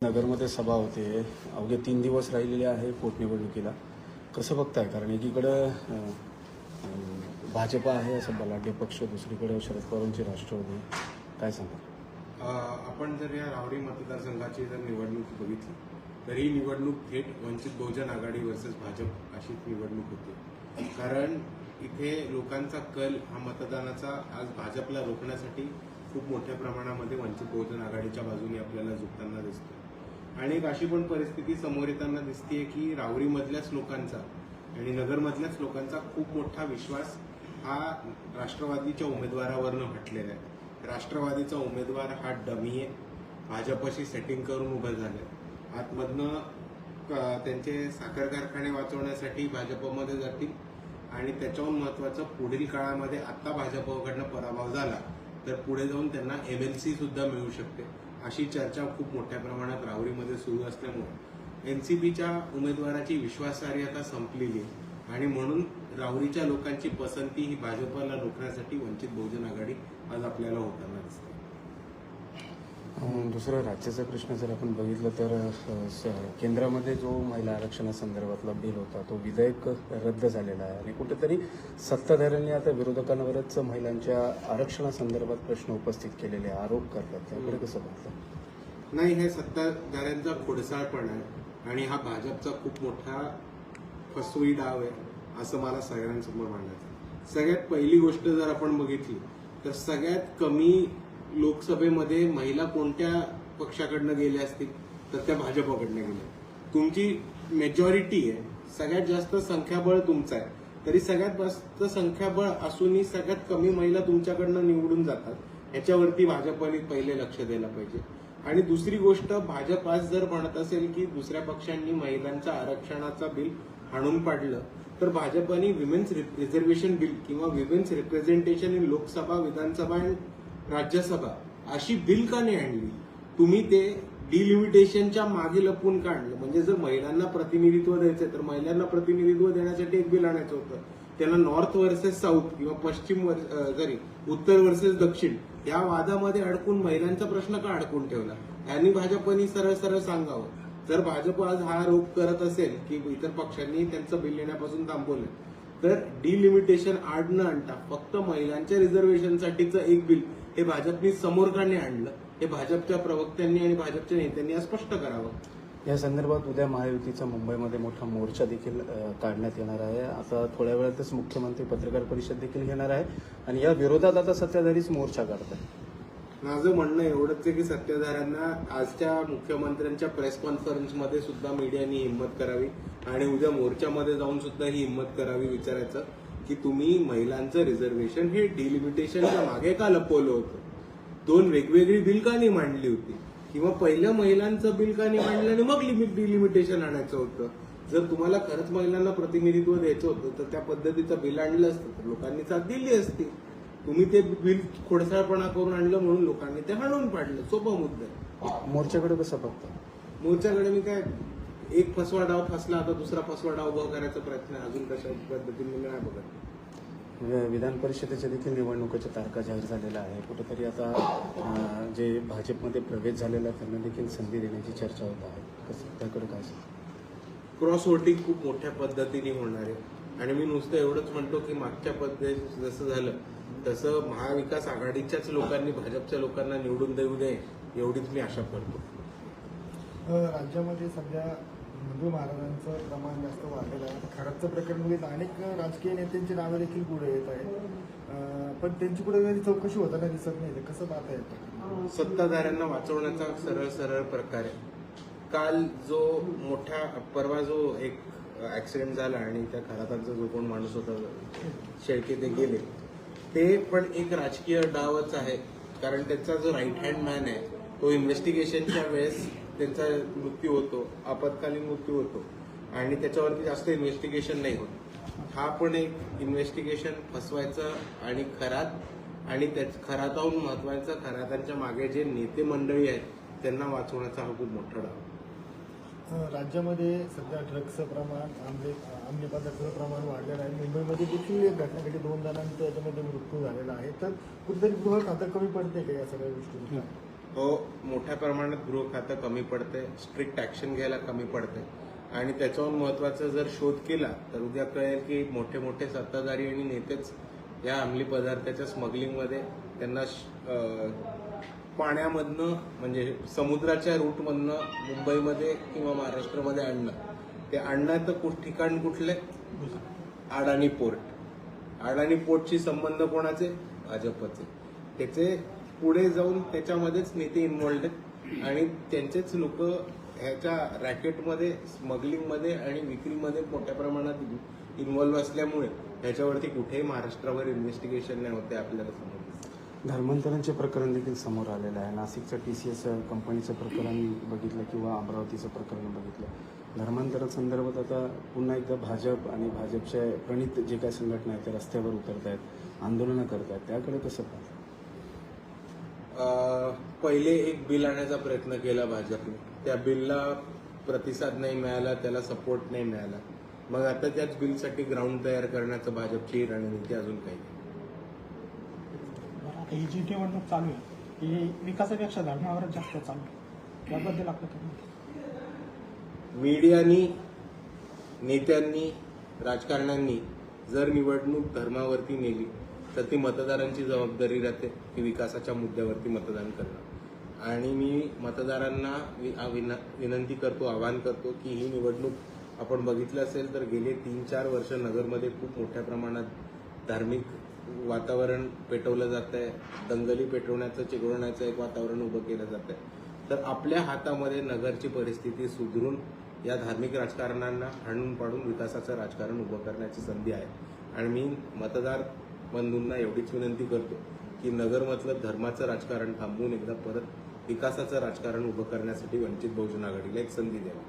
नगरमध्ये सभा होते. अवघे 3 दिवस राहिलेले आहे पोटनिवडणुकीला. कसं बघताय? कारण एकीकडं भाजपा आहे असं बलाढ्य पक्ष, दुसरीकडे शरद पवारांची राष्ट्रवादी. काय सांगा? आपण जर या रावरी मतदारसंघाची जर निवडणूक बघितली तर ही निवडणूक थेट वंचित बहुजन आघाडी वर्सेस भाजप अशीच निवडणूक होती. कारण इथे लोकांचा कल हा मतदानाचा आज भाजपला रोखण्यासाठी खूप मोठ्या प्रमाणामध्ये वंचित बहुजन आघाडीच्या बाजूने आपल्याला झुकताना दिसतो. आणि एक अशी पण परिस्थिती समोर येताना दिसतेय की रावरीमधल्याच लोकांचा आणि नगरमधल्याच लोकांचा खूप मोठा विश्वास हा राष्ट्रवादीच्या उमेदवारावरनं हटलेला आहे. राष्ट्रवादीचा उमेदवार हा डमी आहे. भाजपशी सेटिंग करून उभं झालंय. आतमधनं त्यांचे साखर कारखाने वाचवण्यासाठी भाजपमध्ये जातील आणि त्याच्याहून महत्वाचं पुढील काळामध्ये आता भाजपकडनं पराभव झाला तर पुढे जाऊन त्यांना MLC सुद्धा मिळू शकते, अशी चर्चा खूप मोठ्या प्रमाणात रावरीमध्ये सुरू असल्यामुळे NCPच्या उमेदवाराची विश्वासार्हता संपलेली आहे आणि म्हणून रावरीच्या लोकांची पसंती ही भाजपला रोखण्यासाठी वंचित बहुजन आघाडी आज आपल्याला होताना दिसते. दुसरा राज्याचा प्रश्न जर आपण बघितलं तर केंद्रामध्ये जो महिला आरक्षणासंदर्भातला बिल होता तो विधेयक रद्द झालेला आहे आणि कुठेतरी सत्ताधाऱ्यांनी आता विरोधकांवरच महिलांच्या आरक्षणासंदर्भात प्रश्न उपस्थित केलेले आरोप करतात. त्याकडे कसं बघतं? नाही, हे सत्ताधाऱ्यांचा खोडसाळपणा आहे आणि हा भाजपचा खूप मोठा फसवी डाव आहे असं मला सगळ्यांसमोर मांडायचं. सगळ्यात पहिली गोष्ट जर आपण बघितली तर सगळ्यात कमी लोकसभेमध्ये महिला कोणत्या पक्षाकडनं गेल्या असतील तर त्या भाजपकडनं गेल्या. तुमची मेजॉरिटी आहे, सगळ्यात जास्त संख्याबळ तुमचं आहे, तरी सगळ्यात जास्त संख्याबळ असूनही सगळ्यात कमी महिला तुमच्याकडनं निवडून जातात. ह्याच्यावरती भाजपने पहिले लक्ष द्यायला पाहिजे. आणि दुसरी गोष्ट, भाजप आज जर म्हणत असेल की दुसऱ्या पक्षांनी महिलांच्या आरक्षणाचा बिल हाणून पाडलं तर भाजपने विमेन्स रिझर्वेशन बिल किंवा विमेन्स रिप्रेझेंटेशन इन लोकसभा, विधानसभा आणि राज्यसभा अशी बिल का नाही आणली? तुम्ही ते डिलिमिटेशनच्या मागे लपून काढलं. म्हणजे जर महिलांना प्रतिनिधित्व द्यायचं तर महिलांना प्रतिनिधित्व देण्यासाठी एक बिल आणायचं होतं. त्यांना नॉर्थ वर्सेस साऊथ किंवा उत्तर वर्सेस दक्षिण या वादामध्ये अडकून महिलांचा प्रश्न का अडकून ठेवला? यांनी भाजपनी सरळ सरळ सांगावं. जर भाजप आज हा आरोप करत असेल की इतर पक्षांनी त्यांचं बिल येण्यापासून थांबवलं तर डिलिमिटेशन आड न आणता फक्त महिलांच्या रिझर्वेशनसाठीचं एक बिल हे भाजपनी समोर का नाही आणलं? हे भाजपच्या प्रवक्त्यांनी आणि भाजपच्या नेत्यांनी आज स्पष्ट करावं. या संदर्भात उद्या महायुतीचा मुंबईमध्ये मोठा मोर्चा देखील काढण्यात येणार आहे. आता थोड्या वेळातच मुख्यमंत्री पत्रकार परिषद देखील घेणार आहे आणि या विरोधात आता सत्ताधारीच मोर्चा काढतात. माझं म्हणणं एवढंच आहे की सत्ताधाऱ्यांना आजच्या मुख्यमंत्र्यांच्या प्रेस कॉन्फरन्समध्ये सुद्धा मीडियानी हिंमत करावी आणि उद्या मोर्चामध्ये जाऊन सुद्धा ही हिंमत करावी विचारायचं की तुम्ही महिलांचं रिझर्वेशन हे डिलिमिटेशनच्या मागे का लपवलं होतं? 2 वेगवेगळी बिल का नाही मांडली होती? किंवा पहिलं महिलांचं बिल का नाही मांडलं आणि मग डिलिमिटेशन आणायचं होतं? जर तुम्हाला खरंच महिलांना प्रतिनिधित्व द्यायचं होतं तर त्या पद्धतीचं बिल आणलं असतं तर लोकांनी साथ दिली असती. तुम्ही ते बिल खोडसाळपणा करून आणलं म्हणून लोकांनी ते हाणून पाडलं. सोपा मुद्दा आहे. मोर्चाकडे कसं बघतो? मोर्चाकडे मी काय, एक फसवा डाव फसला आता दुसरा फसवा डाव उभा करायचा प्रयत्न अजून कशा पद्धतीने मी नाही बघत. विधान परिषदेच्या देखील निवडणुकीच्या तारखा जाहीर झालेल्या आहे. कुठेतरी आता जे भाजपमध्ये प्रवेश झालेला आहे त्यांना देखील संधी देण्याची चर्चा होत आहे. कसं त्याकडे काय? क्रॉस वोटिंग खूप मोठ्या पद्धतीने होणार आहे आणि मी नुसतं एवढंच म्हणतो की मागच्या पद्धतीत जसं झालं तसं महाविकास आघाडीच्याच लोकांनी भाजपच्या लोकांना निवडून देऊ नये एवढीच मी आशा करतो. राज्यामध्ये सध्या हिंदू महाराजांचं प्रमाण जास्त वाढलेलं आहे. खराबचं प्रकरण म्हणजे अनेक राजकीय नेत्यांची नावं देखील पुढे येत आहेत, पण त्यांची कुठे चौकशी होताना दिसत नाही. कसं पाहता येतं? सत्ताधाऱ्यांना वाचवण्याचा सरळ सरळ प्रकार आहे. काल जो परवा जो एक ऍक्सिडेंट झाला आणि त्या खरातांचा जो कोण माणूस होता शेळके ते गेले, ते पण एक राजकीय डावच आहे. कारण त्यांचा जो राईट हँड मॅन आहे तो इन्व्हेस्टिगेशनच्या वेळेस त्यांचा मृत्यू होतो, आपत्कालीन मृत्यू होतो आणि त्याच्यावरती जास्त इन्व्हेस्टिगेशन नाही होत. हा पण एक इन्व्हेस्टिगेशन फसवायचं आणि खराताहून महत्वाचं खरातांच्या मागे जे नेते मंडळी आहेत त्यांना वाचवण्याचा हा खूप मोठा डाव. राज्यामध्ये सध्या ड्रग्सचं प्रमाण, अंमली पदार्थाचं प्रमाण वाढलेलं आहे. मुंबईमध्ये देखील एक घटना घडली, 2 जणांचा याच्यामध्ये मृत्यू झालेला आहे. तर कुठेतरी गृह खातं कमी पडते का या सगळ्या गोष्टी? हो, मोठ्या प्रमाणात गृह खातं कमी पडते, स्ट्रिक्ट ऍक्शन घ्यायला कमी पडते आणि त्याच्याहून महत्वाचा जर शोध केला तर उद्या कळेल की मोठे मोठे सत्ताधारी आणि नेतेच या अंमली पदार्थाच्या स्मगलिंगमध्ये त्यांना पाण्यामधनं म्हणजे समुद्राच्या रूटमधनं मुंबईमध्ये किंवा महाराष्ट्रामध्ये आणणं. ते आणण्याचं ठिकाण कुठले? अडाणी पोर्ट. अडाणी पोर्टशी संबंध कोणाचे? भाजपचे. त्याचे पुढे जाऊन त्याच्यामध्येच नेते इन्व्हॉल्ड आहेत आणि त्यांचेच लोक ह्याच्या रॅकेटमध्ये, स्मगलिंगमध्ये आणि विक्रीमध्ये मोठ्या प्रमाणात इन्व्हॉल्व्ह असल्यामुळे ह्याच्यावरती कुठेही महाराष्ट्रावर इन्व्हेस्टिगेशन नाही होते आपल्याला समजलं. धर्मांतरांचे प्रकरण देखील समोर आलेलं आहे. नाशिकचं TCS कंपनीचं प्रकरण बघितलं किंवा अमरावतीचं प्रकरण बघितलं. धर्मांतरासंदर्भात आता पुन्हा एकदा भाजप आणि भाजपच्या प्रणित जे काही संघटना आहेत ते रस्त्यावर उतरत आहेत, आंदोलनं करत आहेत, त्याकडे कसं पाहतं? पहिले एक बिल आणण्याचा प्रयत्न केला भाजपने, त्या बिलला प्रतिसाद नाही मिळाला, त्याला सपोर्ट नाही मिळाला. मग आता त्याच बिलसाठी ग्राउंड तयार करण्याचं भाजपची रणनीती अजून काही नाही. आता ही जी निवडणूक चालू आहे ही विकासापेक्षा धर्मावरच जास्त चालू आहे, याबद्दल आपलं काय मत आहे? मीडियानी, नेत्यांनी, राजकारण्यांनी जर निवडणूक धर्मावरती नेली तर ती मतदारांची जबाबदारी राहते की विकासाच्या मुद्द्यावरती मतदान करणं. आणि मी मतदारांना विनंती करतो, आवाहन करतो की ही निवडणूक आपण बघितलं असेल तर गेले 3-4 वर्ष नगरमध्ये खूप मोठ्या प्रमाणात धार्मिक वातावरण पेटवलं जात आहे, दंगली पेटवण्याचं, चिघळण्याचं एक वातावरण उभं केलं जात आहे. तर आपल्या हातामध्ये नगरची परिस्थिती सुधारून या धार्मिक राजकारणांना हाणून पाडून विकासाचं राजकारण उभं करण्याची संधी आहे. आणि मी मतदार बंधूंना एवढीच विनंती करतो की नगरमधलं धर्माचं राजकारण थांबवून एकदा परत विकासाचं राजकारण उभं करण्यासाठी वंचित बहुजन आघाडीला एक संधी द्यावी.